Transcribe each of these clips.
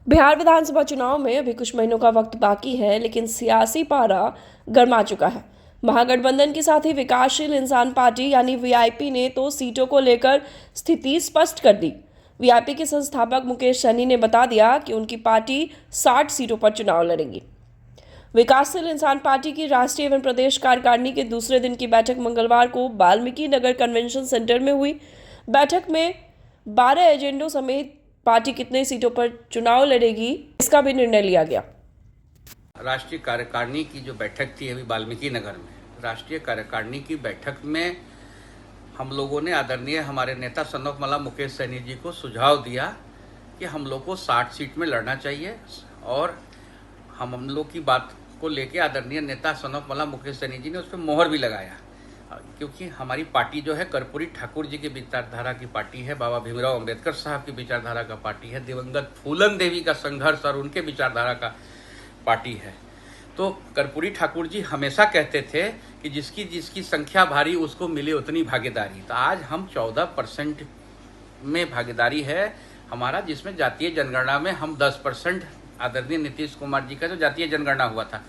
बिहार विधानसभा चुनाव में अभी कुछ महीनों का वक्त बाकी है, लेकिन सियासी पारा गर्मा चुका है। महागठबंधन के साथ ही विकासशील इंसान पार्टी यानी वीआईपी ने तो सीटों को लेकर स्थिति स्पष्ट कर दी। वीआईपी के संस्थापक मुकेश सहनी ने बता दिया कि उनकी पार्टी 60 सीटों पर चुनाव लड़ेगी। विकासशील इंसान पार्टी की राष्ट्रीय एवं प्रदेश कार्यकारिणी के दूसरे दिन की बैठक मंगलवार को वाल्मीकि नगर कन्वेंशन सेंटर में हुई। बैठक में 12 एजेंडों समेत पार्टी कितने सीटों पर चुनाव लड़ेगी, इसका भी निर्णय लिया गया। राष्ट्रीय कार्यकारिणी की जो बैठक थी अभी वाल्मीकि नगर में, राष्ट्रीय कार्यकारिणी की बैठक में हम लोगों ने आदरणीय हमारे नेता सनोफमला मुकेश सहनी जी को सुझाव दिया कि हम लोग को 60 सीट में लड़ना चाहिए और हम लोग की बात को लेके आदरणीय नेता सनोफमला मुकेश सहनी जी ने उस पर मोहर भी लगाया, क्योंकि हमारी पार्टी जो है कर्पूरी ठाकुर जी की विचारधारा की पार्टी है, बाबा भीमराव अंबेडकर साहब की विचारधारा का पार्टी है, दिवंगत फूलन देवी का संघर्ष और उनके विचारधारा का पार्टी है। तो कर्पूरी ठाकुर जी हमेशा कहते थे कि जिसकी जिसकी संख्या भारी उसको मिले उतनी भागीदारी। तो आज हम 14% में भागीदारी है हमारा, जिसमें जातीय जनगणना में हम 10%, आदरणीय नीतीश कुमार जी का जो जातीय जनगणना हुआ था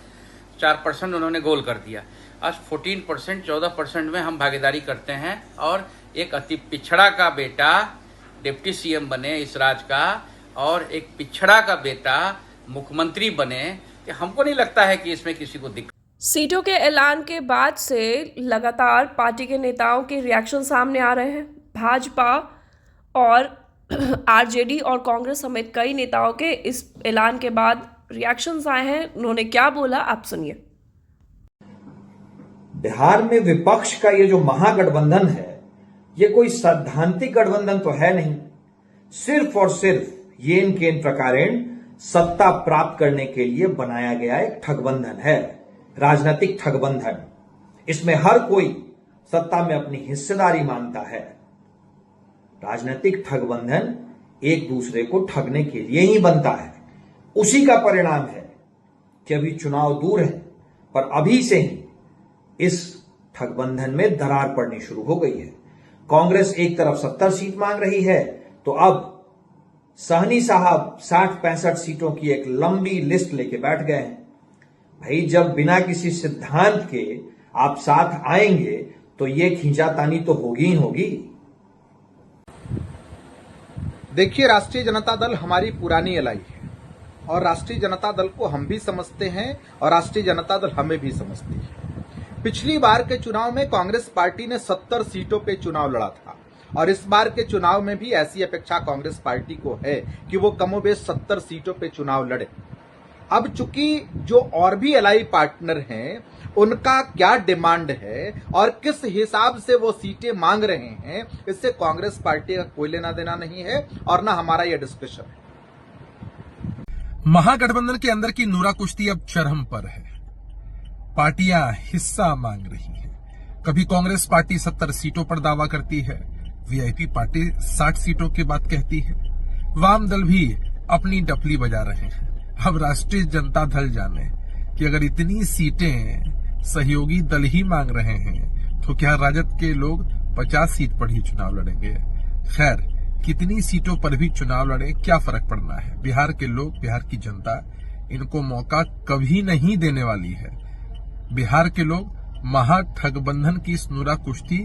4% उन्होंने गोल कर दिया। आज 14%, 14% में हम भागीदारी करते हैं और एक अति पिछड़ा का बेटा डिप्टी सीएम बने इस राज्य का और एक पिछड़ा का बेटा मुख्यमंत्री बने, कि हमको नहीं लगता है कि इसमें किसी को दिक्कत। सीटों के ऐलान के बाद से लगातार पार्टी के नेताओं के रिएक्शन सामने आ रहे हैं। भाजपा और आरजेडी और कांग्रेस समेत कई नेताओं के इस ऐलान के बाद रिएक्शंस आए हैं। उन्होंने क्या बोला, आप सुनिए। बिहार में विपक्ष का ये जो महागठबंधन है, ये कोई सैद्धांतिक गठबंधन तो है नहीं, सिर्फ और सिर्फ ये इनके प्रकारेण सत्ता प्राप्त करने के लिए बनाया गया एक ठगबंधन है, राजनीतिक ठगबंधन। इसमें हर कोई सत्ता में अपनी हिस्सेदारी मांगता है। राजनीतिक ठगबंधन एक दूसरे को ठगने के लिए ही बनता है। उसी का परिणाम है कि अभी चुनाव दूर है, पर अभी से ही इस ठगबंधन में दरार पड़नी शुरू हो गई है। कांग्रेस एक तरफ 70 सीट मांग रही है, तो अब सहनी साहब 60-65 सीटों की एक लंबी लिस्ट लेके बैठ गए हैं। भाई, जब बिना किसी सिद्धांत के आप साथ आएंगे तो ये खींचातानी तो होगी ही होगी। देखिए, राष्ट्रीय जनता दल हमारी पुरानी एलआई है और राष्ट्रीय जनता दल को हम भी समझते हैं और राष्ट्रीय जनता दल हमें भी समझती है। पिछली बार के चुनाव में कांग्रेस पार्टी ने 70 सीटों पे चुनाव लड़ा था और इस बार के चुनाव में भी ऐसी अपेक्षा कांग्रेस पार्टी को है कि वो कमोबेश 70 सीटों पे चुनाव लड़े। अब चूंकि जो और भी एलआई पार्टनर हैं, उनका क्या डिमांड है और किस हिसाब से वो सीटें मांग रहे हैं, इससे कांग्रेस पार्टी का कोई लेना देना नहीं है और ना हमारा यह डिस्कशन है। महागठबंधन के अंदर की नूरा कुश्ती अब चरम पर है। पार्टियां हिस्सा मांग रही हैं। कभी कांग्रेस पार्टी 70 सीटों पर दावा करती है, वीआईपी पार्टी 60 सीटों की बात कहती है, वाम दल भी अपनी डफली बजा रहे हैं। अब राष्ट्रीय जनता दल जाने कि अगर इतनी सीटें सहयोगी दल ही मांग रहे हैं तो क्या राजद के लोग 50 सीट पर ही चुनाव लड़ेंगे? खैर, कितनी सीटों पर भी चुनाव लड़े, क्या फर्क पड़ना है। बिहार के लोग, बिहार की जनता इनको मौका कभी नहीं देने वाली है। बिहार के लोग महाठगबंधन की इस नूरा कुश्ती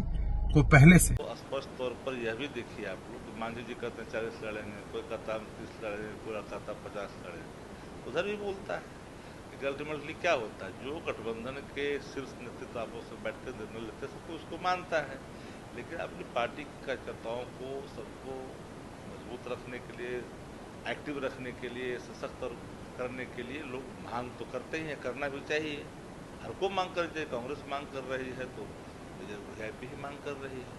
को पहले से तो स्पष्ट तौर पर यह भी देखिए आप लोग, मांझी जी कहते हैं 40 लड़ेंगे, कोई कहता 30 लड़ेंगे, कोई कहता 50 लड़ेंगे। उधर भी बोलता है कि अल्टीमेटली क्या होता है, जो गठबंधन के शीर्ष नेतृत्व आपस में बैठते निर्णय लेते सबको उसको मानता है, लेकिन अपनी पार्टी की कार्यकर्ताओं को सबको मजबूत रखने के लिए, एक्टिव रखने के लिए, सशक्त करने के लिए लोग मांग तो करते ही हैं, करना भी चाहिए। हर को मांग कर चाहिए। कांग्रेस मांग कर रही है तो बीजेपी ही मांग कर रही है।